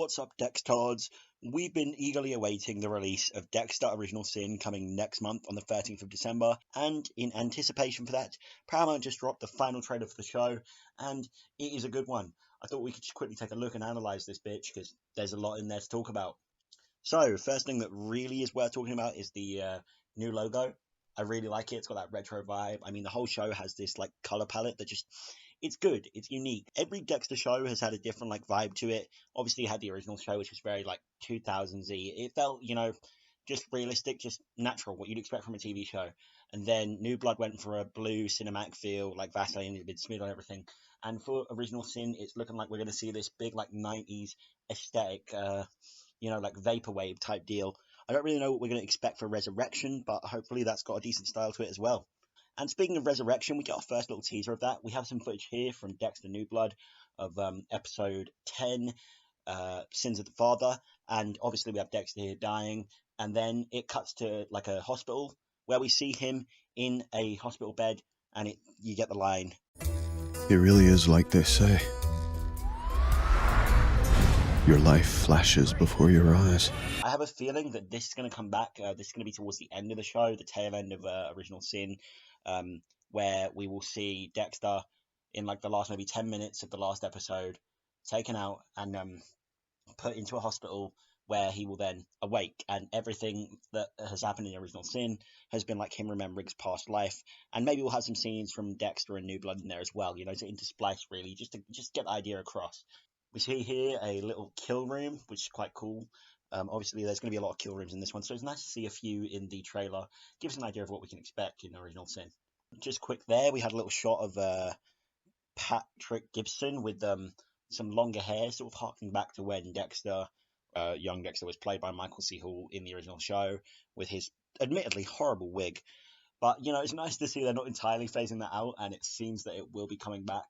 What's up, Dextards? We've been eagerly awaiting the release of Dexter Original Sin coming next month on the 13th of December, and in anticipation for that, Paramount just dropped the final trailer for the show, and it is a good one. I thought we could just quickly take a look and analyze this bitch, because there's a lot in there to talk about. So, first thing that really is worth talking about is the new logo. I really like it. It's got that retro vibe. I mean, the whole show has this like color palette that just it's good. It's unique. Every Dexter show has had a different like vibe to it. Obviously, you had the original show, which was very like 2000s-y. It felt, just realistic, just natural, what you'd expect from a TV show. And then New Blood went for a blue cinematic feel, like Vaseline had been smeared on everything. And for Original Sin, it's looking like we're going to see this big like 90s aesthetic, like vaporwave type deal. I don't really know what we're going to expect for Resurrection, but hopefully that's got a decent style to it as well. And speaking of Resurrection, we get our first little teaser of that. We have some footage here from Dexter New Blood of episode 10, Sins of the Father. And obviously we have Dexter here dying. And then it cuts to like a hospital where we see him in a hospital bed. And you get the line. It really is like they say. Your life flashes before your eyes. I have a feeling that this is going to come back. This is going to be towards the end of the show, the tail end of Original Sin, where we will see Dexter in like the last maybe 10 minutes of the last episode taken out and put into a hospital where he will then awake, and everything that has happened in the Original Sin has been like him remembering his past life, and maybe we'll have some scenes from Dexter and New Blood in there as well, to intersplice really, just to get the idea across. We see here a little kill room, which is quite cool. Obviously, there's going to be a lot of kill rooms in this one, so it's nice to see a few in the trailer. Give us an idea of what we can expect in Original Sin. Just quick there, we had a little shot of Patrick Gibson with some longer hair, sort of harking back to when young Dexter was played by Michael C. Hall in the original show, with his admittedly horrible wig. But, it's nice to see they're not entirely phasing that out, and it seems that it will be coming back,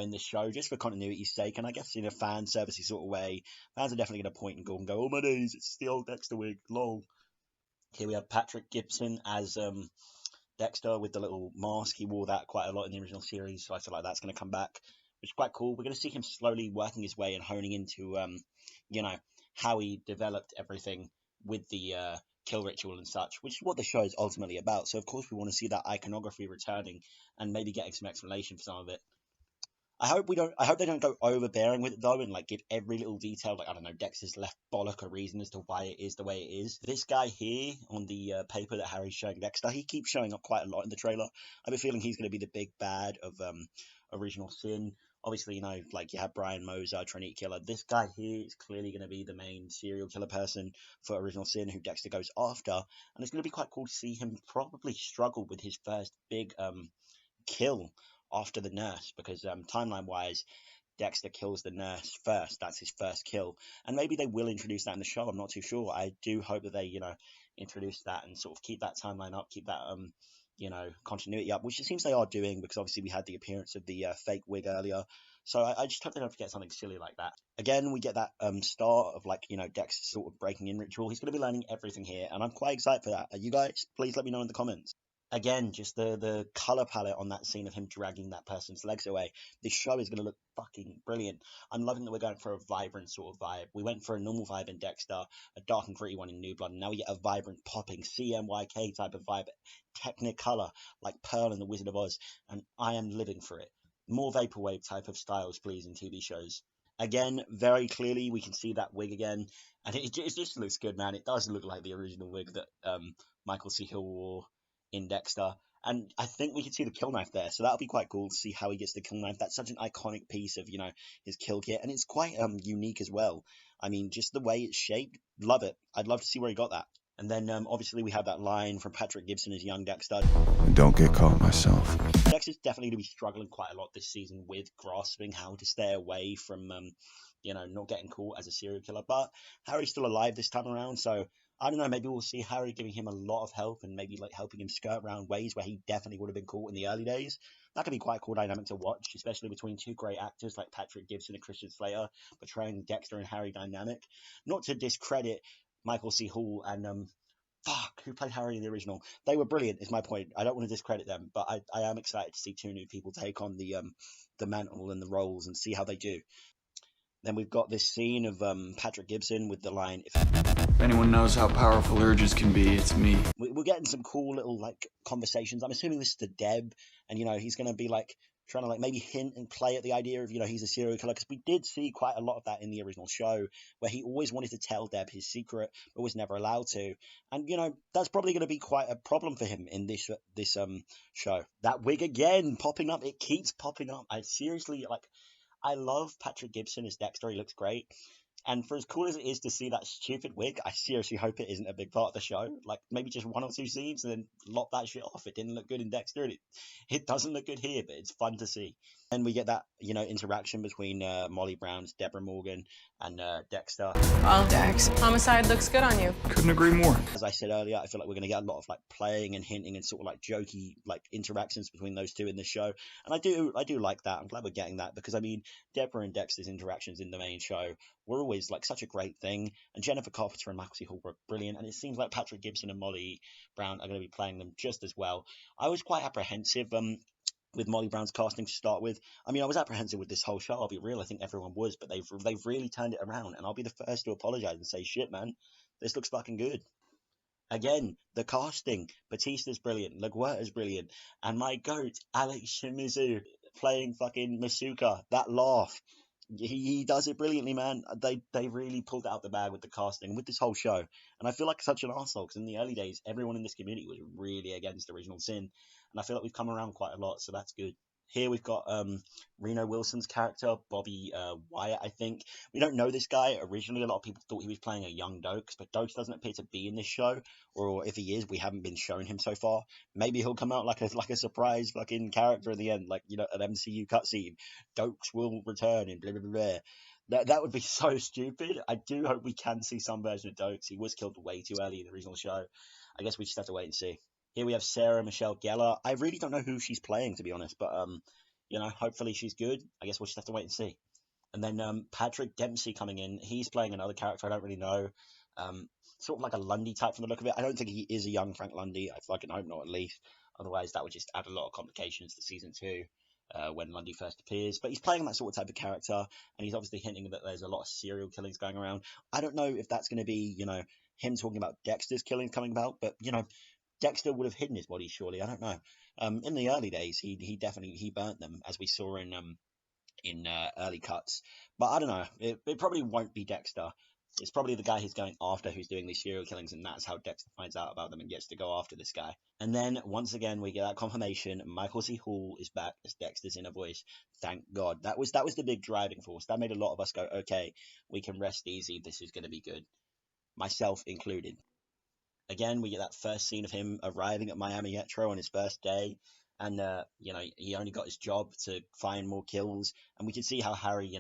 in this show, just for continuity's sake. And I guess in a fan servicey sort of way, fans are definitely going to point and go, oh my days, it's the old Dexter wig, lol. Here we have Patrick Gibson as Dexter with the little mask. He wore that quite a lot in the original series, so I feel like that's going to come back, which is quite cool. We're going to see him slowly working his way and honing into, how he developed everything with the kill ritual and such, which is what the show is ultimately about. So of course we want to see that iconography returning and maybe getting some explanation for some of it. I hope they don't go overbearing with it though, and like give every little detail, like I don't know, Dexter's left bollock a reason as to why it is the way it is. This guy here on the paper that Harry's showing Dexter, he keeps showing up quite a lot in the trailer. I have a feeling he's going to be the big bad of Original Sin. Obviously, like you have Brian Moser, Trinity Killer. This guy here is clearly going to be the main serial killer person for Original Sin, who Dexter goes after, and it's going to be quite cool to see him probably struggle with his first big kill after the nurse, because timeline-wise, Dexter kills the nurse first. That's his first kill, and maybe they will introduce that in the show. I'm not too sure. I do hope that they, introduce that and sort of keep that timeline up, keep that continuity up, which it seems they are doing, because obviously we had the appearance of the fake wig earlier. So I just hope they don't forget something silly like that. Again, we get that start of Dexter sort of breaking in ritual. He's going to be learning everything here, and I'm quite excited for that. You guys, please let me know in the comments. Again, just the color palette on that scene of him dragging that person's legs away. This show is going to look fucking brilliant. I'm loving that we're going for a vibrant sort of vibe. We went for a normal vibe in Dexter, a dark and gritty one in New Blood, and now we get a vibrant, popping CMYK type of vibe, Technicolor, like Pearl in The Wizard of Oz, and I am living for it. More vaporwave type of styles, please, in TV shows. Again, very clearly, we can see that wig again, and it just looks good, man. It does look like the original wig that Michael C. Hill wore in Dexter, and I think we can see the kill knife there, so that'll be quite cool to see how he gets the kill knife. That's such an iconic piece of his kill kit, and it's quite unique as well. I mean, just the way it's shaped, love it. I'd love to see where he got that. And then obviously we have that line from Patrick Gibson as young Dexter. Don't get caught myself. Dexter's definitely going to be struggling quite a lot this season with grasping how to stay away from not getting caught as a serial killer, but Harry's still alive this time around, so I don't know, maybe we'll see Harry giving him a lot of help and maybe helping him skirt around ways where he definitely would have been caught in the early days. That could be quite a cool dynamic to watch, especially between two great actors like Patrick Gibson and Christian Slater portraying Dexter and Harry dynamic. Not to discredit Michael C. Hall and who played Harry in the original. They were brilliant, is my point. I don't want to discredit them, but I am excited to see two new people take on the mantle and the roles and see how they do. Then we've got this scene of Patrick Gibson with the line, If anyone knows how powerful urges can be, it's me. we're getting some cool little like conversations. I'm assuming this is to Deb, and he's gonna be like trying to like maybe hint and play at the idea of he's a serial killer, because we did see quite a lot of that in the original show, where he always wanted to tell Deb his secret but was never allowed to. And that's probably going to be quite a problem for him in this show. That wig again popping up, it keeps popping up. I seriously I love Patrick Gibson as Dexter. He looks great. And for as cool as it is to see that stupid wig, I seriously hope it isn't a big part of the show. Like, maybe just 1 or 2 scenes and then lop that shit off. It didn't look good in Dexter, and it doesn't look good here, but it's fun to see. And we get that, interaction between Molly Brown's Debra Morgan and Dexter. Well, Dex, homicide looks good on you. Couldn't agree more. As I said earlier, I feel like we're going to get a lot of like playing and hinting and sort of like jokey like interactions between those two in the show. And I do like that. I'm glad we're getting that, because I mean, Debra and Dexter's interactions in the main show were always like such a great thing. And Jenifer Carpenter and Michael C. Hall were brilliant. And it seems like Patrick Gibson and Molly Brown are going to be playing them just as well. I was quite apprehensive with Molly Brown's casting to start with. I mean, I was apprehensive with this whole show, I'll be real. I think everyone was, but they've really turned it around, and I'll be the first to apologize and say, shit, man, this looks fucking good. Again, the casting, Batista's brilliant, LaGuerta's brilliant, and my goat, Alex Shimizu, playing fucking Masuka, that laugh. He does it brilliantly, man. They really pulled it out the bag with the casting, with this whole show. And I feel like such an arsehole, because in the early days, everyone in this community was really against Original Sin. And I feel like we've come around quite a lot, so that's good. Here we've got Reno Wilson's character, Bobby Wyatt, I think. We don't know this guy. Originally, a lot of people thought he was playing a young Dokes, but Dokes doesn't appear to be in this show, or if he is, we haven't been shown him so far. Maybe he'll come out like a surprise fucking character at the end, like, an MCU cutscene. Dokes will return and blah, blah, blah, blah. That would be so stupid. I do hope we can see some version of Dokes. He was killed way too early in the original show. I guess we just have to wait and see. Here we have Sarah Michelle Gellar. I really don't know who she's playing, to be honest, but hopefully she's good. I guess we'll just have to wait and see. And then Patrick Dempsey coming in. He's playing another character I don't really know. Sort of like a Lundy type from the look of it. I don't think he is a young Frank Lundy. I fucking hope not, at least. Otherwise, that would just add a lot of complications to season 2 when Lundy first appears. But he's playing that sort of type of character, and he's obviously hinting that there's a lot of serial killings going around. I don't know if that's going to be, him talking about Dexter's killings coming about, but, Dexter would have hidden his body, surely. I don't know. In the early days, he definitely burnt them, as we saw in early cuts. But I don't know. It probably won't be Dexter. It's probably the guy he's going after who's doing these serial killings, and that's how Dexter finds out about them and gets to go after this guy. And then once again we get that confirmation. Michael C. Hall is back as Dexter's inner voice. Thank God. That was the big driving force. That made a lot of us go, okay, we can rest easy. This is going to be good, myself included. Again, we get that first scene of him arriving at Miami Metro on his first day, and he only got his job to find more kills, and we can see how Harry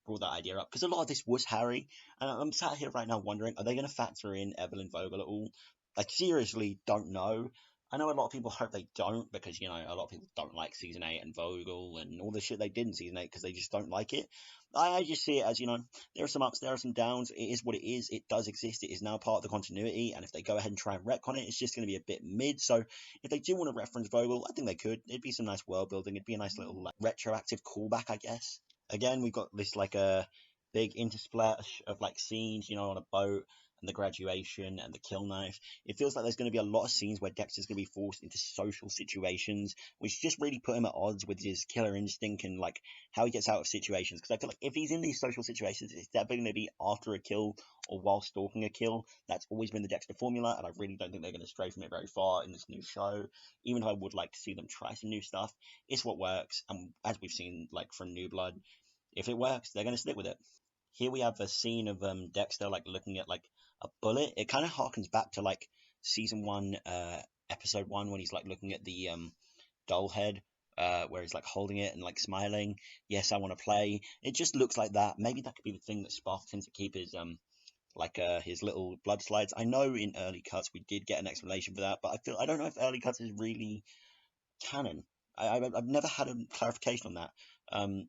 brought that idea up, because a lot of this was Harry, and I'm sat here right now wondering, are they going to factor in Evelyn Vogel at all? Like, seriously, don't know. I know a lot of people hope they don't, because a lot of people don't like season 8 and Vogel and all the shit they did in season 8 because they just don't like it. I just see it as, there are some ups, there are some downs. It is what it is. It does exist. It is now part of the continuity. And if they go ahead and try and retcon it, it's just going to be a bit mid. So if they do want to reference Vogel, I think they could. It'd be some nice world building. It'd be a nice little retroactive callback, I guess. Again, we've got this a big intersplash of scenes, on a boat, and the graduation and the kill knife. It feels like there's going to be a lot of scenes where Dexter's going to be forced into social situations, which just really put him at odds with his killer instinct and how he gets out of situations. Because I feel like if he's in these social situations, it's definitely going to be after a kill or while stalking a kill. That's always been the Dexter formula, and I really don't think they're going to stray from it very far in this new show. Even though I would like to see them try some new stuff, it's what works. And as we've seen from New Blood, if it works, they're going to stick with it. Here we have a scene of Dexter looking at a bullet. It kind of harkens back to season 1, episode 1, when he's looking at the doll head, where he's holding it and smiling. Yes, I want to play. It just looks like that. Maybe that could be the thing that sparked him to keep his his little blood slides. I know in early cuts we did get an explanation for that, but I don't know if early cuts is really canon. I've never had a clarification on that.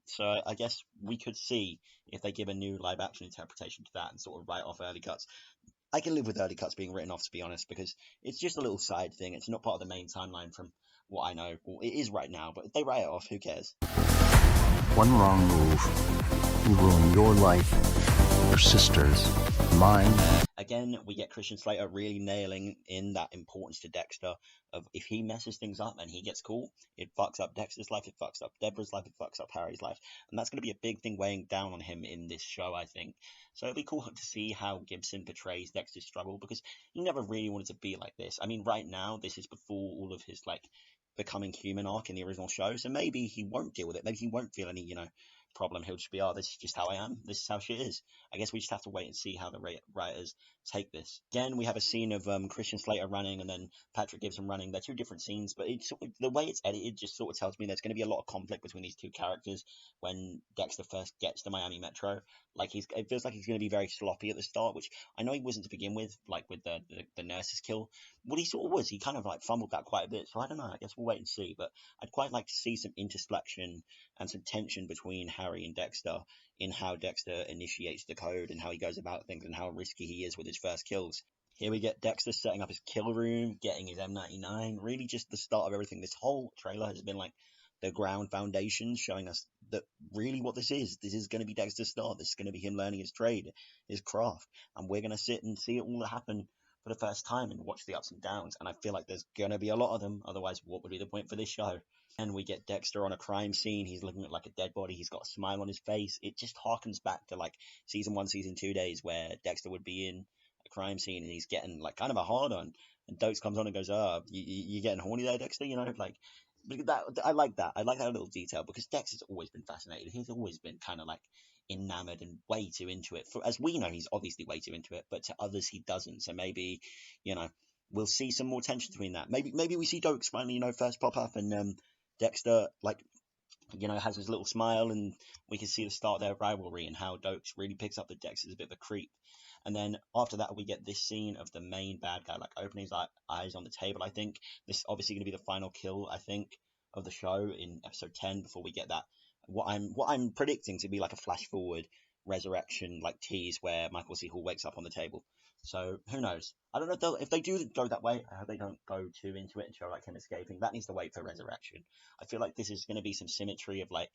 So I guess we could see if they give a new live action interpretation to that and sort of write off early cuts. I can live with early cuts being written off, to be honest, because it's just a little side thing. It's not part of the main timeline from what I know. Well, it is right now, but if they write it off, who cares? One wrong move will ruin your life, your sister's, mine. Again, we get Christian Slater really nailing in that importance to Dexter of if he messes things up and he gets caught, it fucks up Dexter's life, it fucks up Debra's life, it fucks up Harry's life. And that's going to be a big thing weighing down on him in this show, I think. So it'll be cool to see how Gibson portrays Dexter's struggle, because he never really wanted to be like this. I mean, right now, this is before all of his, like, becoming human arc in the original show, so maybe he won't deal with it. Maybe he won't feel any, problem. He'll just be, oh, this is just how I am. This is how shit is. I guess we just have to wait and see how the writers take this. Again, we have a scene of Christian Slater running and then Patrick Gibson running. They're two different scenes, but it's the way it's edited just sort of tells me there's going to be a lot of conflict between these two characters when Dexter first gets to Miami Metro. Like, it feels like he's going to be very sloppy at the start, which I know he wasn't to begin with, like with the nurse's kill. What he sort of was, he kind of like fumbled that quite a bit. So I don't know. I guess we'll wait and see. But I'd quite like to see some interspection and some tension between Harry and Dexter in how Dexter initiates the code and how he goes about things and how risky he is with his first kills. Here we get Dexter setting up his kill room, getting his M99, really just the start of everything. This whole trailer has been like the ground foundation, showing us that really what this is going to be Dexter's start. This is going to be him learning his trade, his craft, and we're going to sit and see it all happen for the first time and watch the ups and downs. And I feel like there's going to be a lot of them, otherwise what would be the point for this show? And we get Dexter on a crime scene. He's looking at like a dead body. He's got a smile on his face. It just harkens back to like season 1, season 2 days where Dexter would be in a crime scene and he's getting like kind of a hard on. And Dokes comes on and goes, "Oh, you getting horny there, Dexter?" Like that. I like that. I like that little detail because Dexter's always been fascinated. He's always been kind of like enamored and way too into it. As we know, he's obviously way too into it, but to others he doesn't. So maybe, we'll see some more tension between that. Maybe we see Dokes finally, first pop up and Dexter, like, has his little smile, and we can see the start of their rivalry and how Dokes really picks up that Dexter's a bit of a creep. And then after that, we get this scene of the main bad guy, like, opening his eyes on the table, I think. This is obviously going to be the final kill, I think, of the show in episode 10 before we get that. What I'm predicting to be like a flash forward resurrection, like, tease where Michael C. Hall wakes up on the table. So who knows? I don't know if they do go that way. I hope they don't go too into it and show like him escaping. That needs to wait for resurrection. I feel like this is going to be some symmetry of like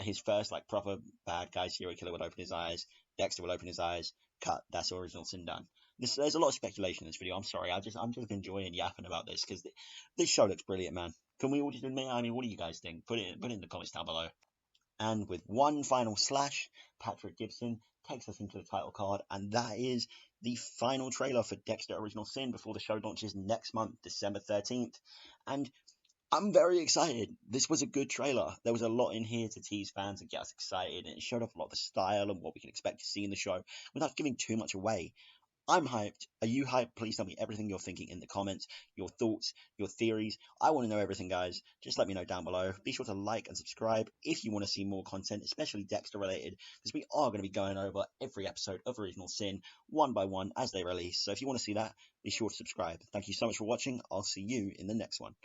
his first like proper bad guy serial killer would open his eyes. Dexter will open his eyes. Cut. That's original sin done. There's a lot of speculation in this video. I'm sorry. I'm just enjoying yapping about this because this show looks brilliant, man. Can we all just admit? I mean, what do you guys think? Put it in the comments down below. And with one final slash, Patrick Gibson takes us into the title card, and that is the final trailer for Dexter Original Sin before the show launches next month, December 13th. And I'm very excited. This was a good trailer. There was a lot in here to tease fans and get us excited, and it showed off a lot of the style and what we can expect to see in the show without giving too much away. I'm hyped. Are you hyped? Please tell me everything you're thinking in the comments, your thoughts, your theories. I want to know everything, guys. Just let me know down below. Be sure to like and subscribe if you want to see more content, especially Dexter related, because we are going to be going over every episode of Original Sin one by one as they release. So if you want to see that, be sure to subscribe. Thank you so much for watching. I'll see you in the next one.